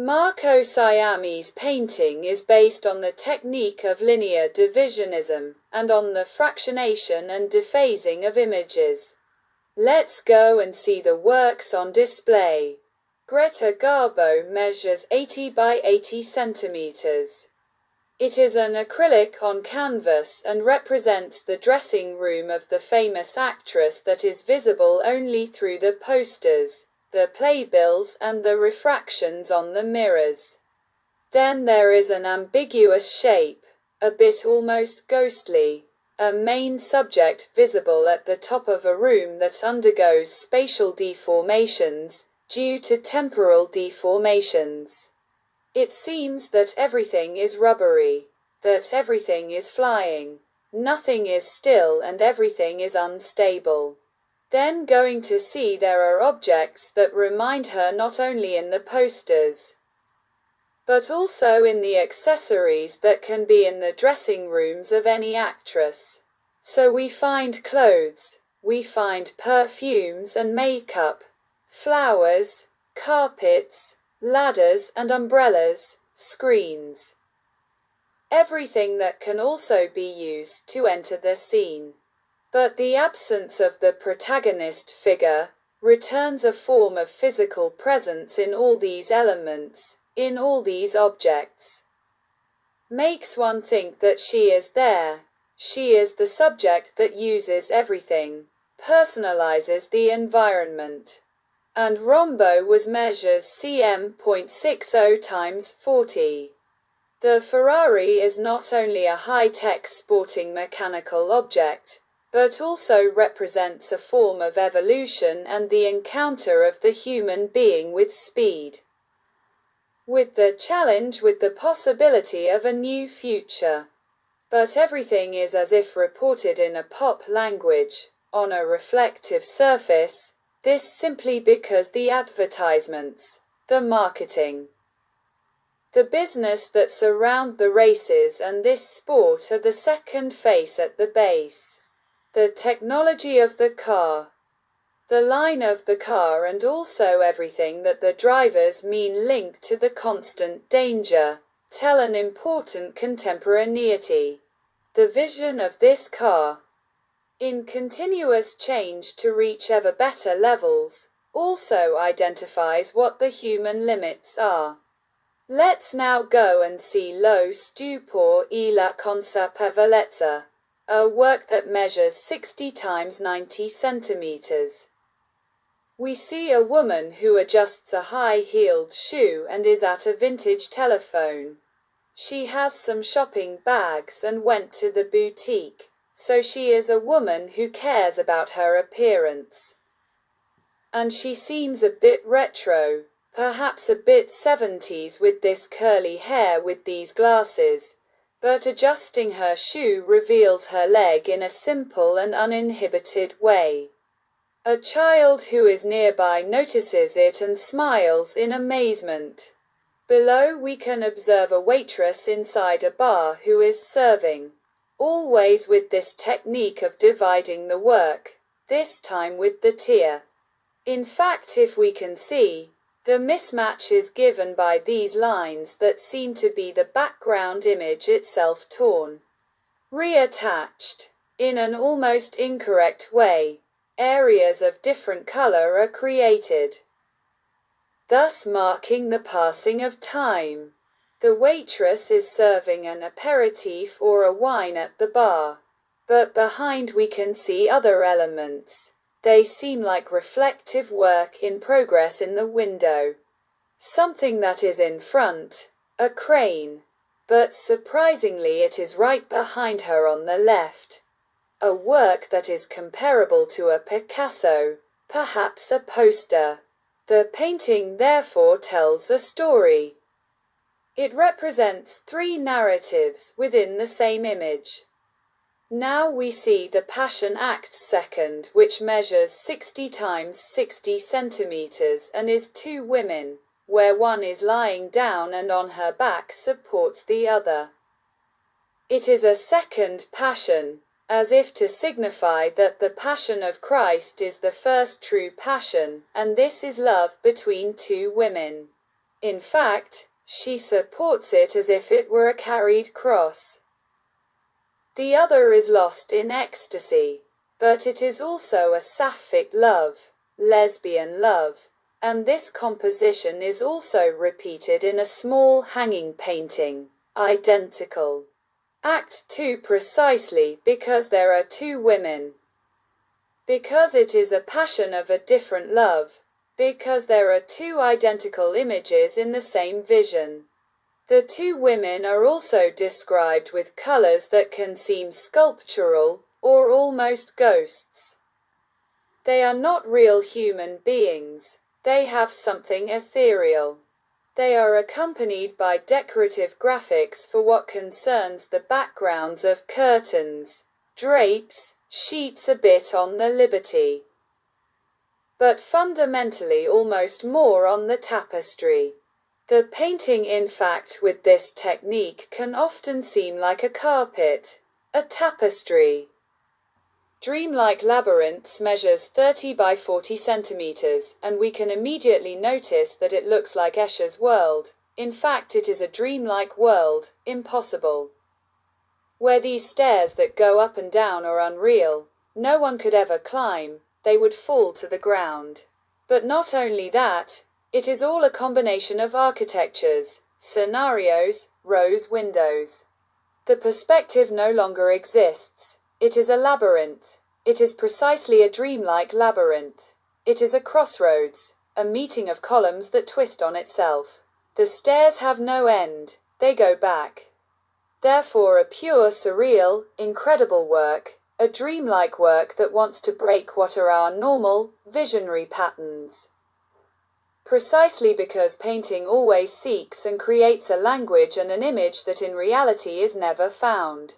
Marco Sciame's painting is based on the technique of linear divisionism, and on the fractionation and dephasing of images. Let's go and see the works on display. Greta Garbo measures 80 by 80 centimeters. It is an acrylic on canvas and represents the dressing room of the famous actress that is visible only through the posters, the playbills and the refractions on the mirrors. Then there is an ambiguous shape, a bit almost ghostly, a main subject visible at the top of a room that undergoes spatial deformations, due to temporal deformations. It seems that everything is rubbery, that everything is flying, nothing is still and everything is unstable. Then going to see there are objects that remind her not only in the posters, but also in the accessories that can be in the dressing rooms of any actress. So we find clothes, we find perfumes and makeup, flowers, carpets, ladders and umbrellas, screens. Everything that can also be used to enter the scene. But the absence of the protagonist figure returns a form of physical presence in all these elements, in all these objects. Makes one think that she is there. She is the subject that uses everything, personalizes the environment. And Rombo was measures cm.60 times 40. The Ferrari is not only a high-tech sporting mechanical object, but also represents a form of evolution and the encounter of the human being with speed, with the challenge, with the possibility of a new future. But everything is as if reported in a pop language, on a reflective surface, this simply because the advertisements, the marketing, the business that surround the races and this sport are the second face at the base. The technology of the car, the line of the car and also everything that the drivers mean linked to the constant danger, tell an important contemporaneity. The vision of this car, in continuous change to reach ever better levels, also identifies what the human limits are. Let's now go and see Lo stupor e la consapevolezza, a work that measures 60 times 90 centimeters. We see a woman who adjusts a high-heeled shoe and is at a vintage telephone. She has some shopping bags and went to the boutique, so she is a woman who cares about her appearance. And she seems a bit retro, perhaps a bit 70s with this curly hair with these glasses, but adjusting her shoe reveals her leg in a simple and uninhibited way. A child who is nearby notices it and smiles in amazement. Below we can observe a waitress inside a bar who is serving, always with this technique of dividing the work, this time with the tier. In fact, if we can see, the mismatch is given by these lines that seem to be the background image itself torn, reattached, in an almost incorrect way. Areas of different color are created, thus marking the passing of time. The waitress is serving an aperitif or a wine at the bar, but behind we can see other elements. They seem like reflective work in progress in the window. Something that is in front, a crane, but surprisingly it is right behind her on the left. A work that is comparable to a Picasso, perhaps a poster. The painting therefore tells a story. It represents three narratives within the same image. Now we see the Passion Act second, which measures 60 times 60 centimeters and is two women, where one is lying down and on her back supports the other. It is a second passion, as if to signify that the Passion of Christ is the first true passion, and this is love between two women. In fact, she supports it as if it were a carried cross. The other is lost in ecstasy. But it is also a sapphic love, lesbian love. And this composition is also repeated in a small hanging painting, identical. Act 2 precisely because there are two women. Because it is a passion of a different love. Because there are two identical images in the same vision. The two women are also described with colors that can seem sculptural, or almost ghosts. They are not real human beings. They have something ethereal. They are accompanied by decorative graphics for what concerns the backgrounds of curtains, drapes, sheets, a bit on the liberty. But fundamentally almost more on the tapestry. The painting, in fact, with this technique can often seem like a carpet, a tapestry. Dreamlike Labyrinths measures 30 by 40 centimeters, and we can immediately notice that it looks like Escher's world. In fact, it is a dreamlike world, impossible. Where these stairs that go up and down are unreal, no one could ever climb, they would fall to the ground. But not only that, it is all a combination of architectures, scenarios, rows, windows. The perspective no longer exists. It is a labyrinth. It is precisely a dreamlike labyrinth. It is a crossroads, a meeting of columns that twist on itself. The stairs have no end. They go back. Therefore a pure, surreal, incredible work, a dreamlike work that wants to break what are our normal, visionary patterns. Precisely because painting always seeks and creates a language and an image that in reality is never found.